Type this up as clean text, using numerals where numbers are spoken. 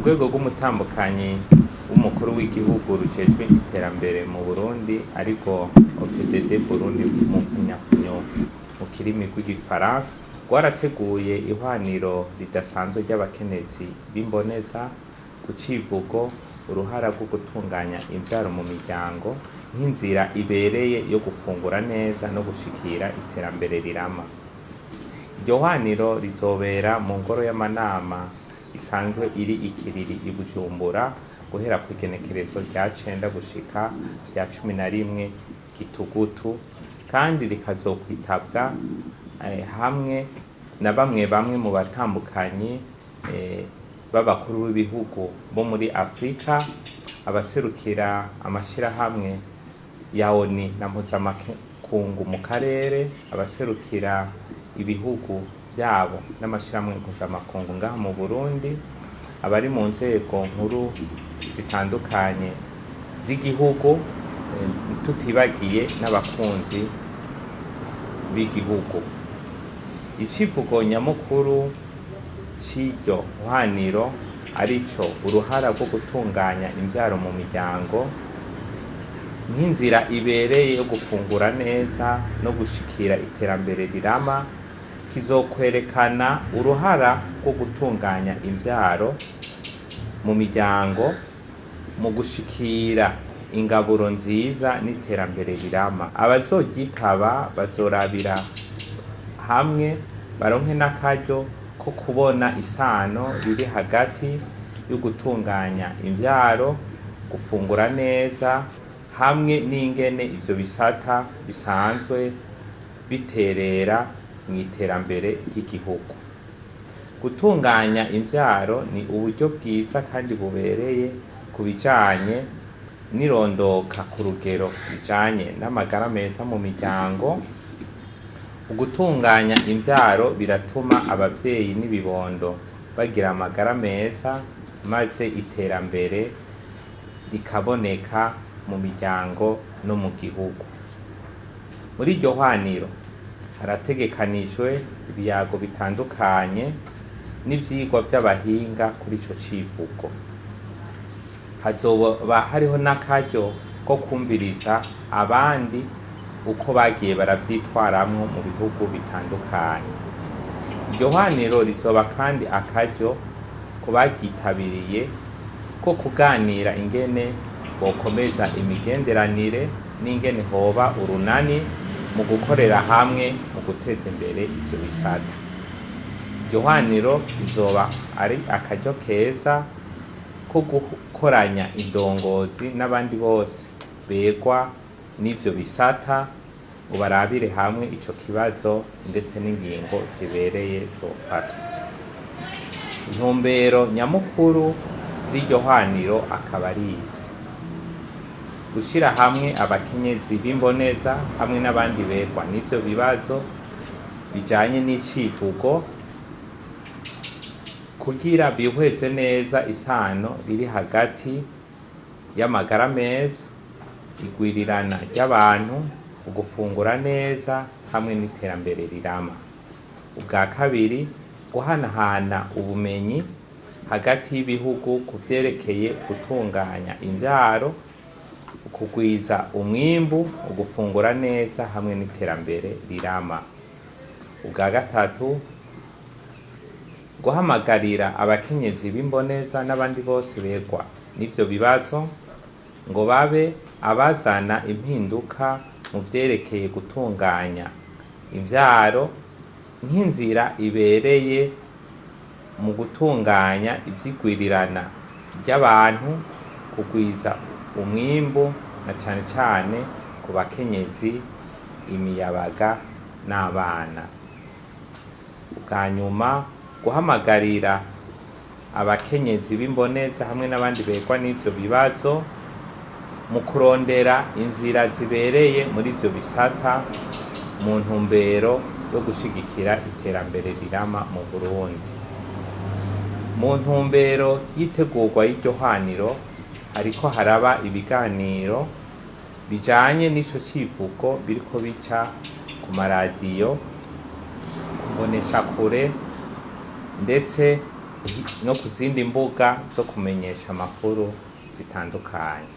urwego rw'umutambukanyi w'umukuru w'igihugu rujejwe iterambere mu Burundi ariko OPDD Burundi mu mfunyafunyo mu kirimi rw'igifaransa rwarateguye ihwaniro ridasanzwe ry'abakenyezi b'imboneza ku civugo uruhara rwo gutunganya imvyaro mu miryango nk'inzira ibereye yo gufungura neza no gushikira iterambere rirama. Iryo hwaniro rizobera mu ngoro y'amanama isanzwe iri ikiriri i Bujumbura guhera kw'igenekerezo rya 9 gushika rya 11 Gitugutu, kandi rikazokwitabwa hamwe na bamwe mu batambukanyi b'abakuru b'ibihugu bo muri Afrika, abaserukira amashirahamwe ya ONU na mpuzamakungu mu karere, abaserukira ibihugu vyabo n'amashirahamwe mpuzamakungu ngaha mu Burundi, abari mu nzego nkuru zitandukanye z'igihugu, tutibagiye n'abakunzi b'igihugu. Icivugo nyamukuru c'iryo hwaniro arico uruhara rwo gutunganya imvyaro mu miryango nk'inzira ibereye yo gufungura neza no gushikira iterambere rirama, kizokwerekana uruhara rwo gutunganya imvyaro mu miryango mu gushikira ingaburo nziza n'iterambere rirama. Abazoryitaba bazorabira hamwe baronke n'akaryo ko kubona isano riri hagati yo gutunganya imvyaro, gufungura neza hamwe n'ingene ivyo bisata bisanzwe biterera mu iterambere ry'igihugu. Gutunganya imvyaro ni uburyo bwiza kandi bubereye ku bijanye n'irondoka ku rugero bijanye n'amagara meza mu miryango. Ugutunganya imvyaro biratuma abavyeyi n'ibibondo bagira amagara meza, maze iterambere rikaboneka mu miryango no mu gihugu. Muri iryo hwaniro harategekanijwe ibiyago bitandukanye n'ivyigwa vy'abahinga kuri ico civugo. Hazoba hariho n'akaryo ko kumviriza abandi uko bagiye baravyitwaramwo mu bihugu bitandukanye. Iryo hwaniro rizoba kandi akaryo ku baryitabiriye ko kuganira ingene bokomeza imigenderanire n'ingene hoba urunani mu gukorera hamwe mu guteza imbere ivyo bisata. Iryo hwaniro rizoba ari akaryo keza ko gukoranya indongozi n'abandi bose begwa n'ivyo bisata ngo barabire hamwe ico kibazo ndetse n'ingingo zibereye zofatwa. Intumbero nyamukuru z'iryo hwaniro akaba ari izi: gushira hamwe abakenyezi b'imboneza hamwe n'abandi begwa n'ivyo bibazo bijanye n'icivugo kugira bihweze neza isano riri hagati y'amagara meza, igwirirana ry'abantu, ugufungura neza hamwe n'iterambere rirama. Ubwa kabiri, guhanahana ubumenyi hagati y'ibihugu ku vyerekeye gutunganya imvyaro, ukugwiza umwimbu, ugufungura neza hamwe n'iterambere rirama. Ubwa gatatu, guhamagarira abakenyezi b'imboneza n'abandi bose begwa n'ivyo bibazo ngo babe abazana impinduka mu vyerekeye gutunganya imvyaro nk'inzira ibereye mu gutunganya ivyigwirirana ry'abantu, kugwiza umwimbu na cane cane ku bakenyezi, imiyabaga n'abana. Ubwa nyuma, guhamagarira abakenyezi b'imboneza hamwe n'abandi begwa n'ivyo bibazo mu kurondera inzira zibereye muri ivyo bisata mu ntumbero yo gushigikira iterambere rirama mu Burundi. Mu ntumbero y'itegurwa y'iryo hwaniro hariko haraba ibiganiro bijanye n'ico civugo biriko bica ku maradiyo, ku mboneshakure ndetse no ku zindi mbuga zo kumenyesha amakuru zitandukanye.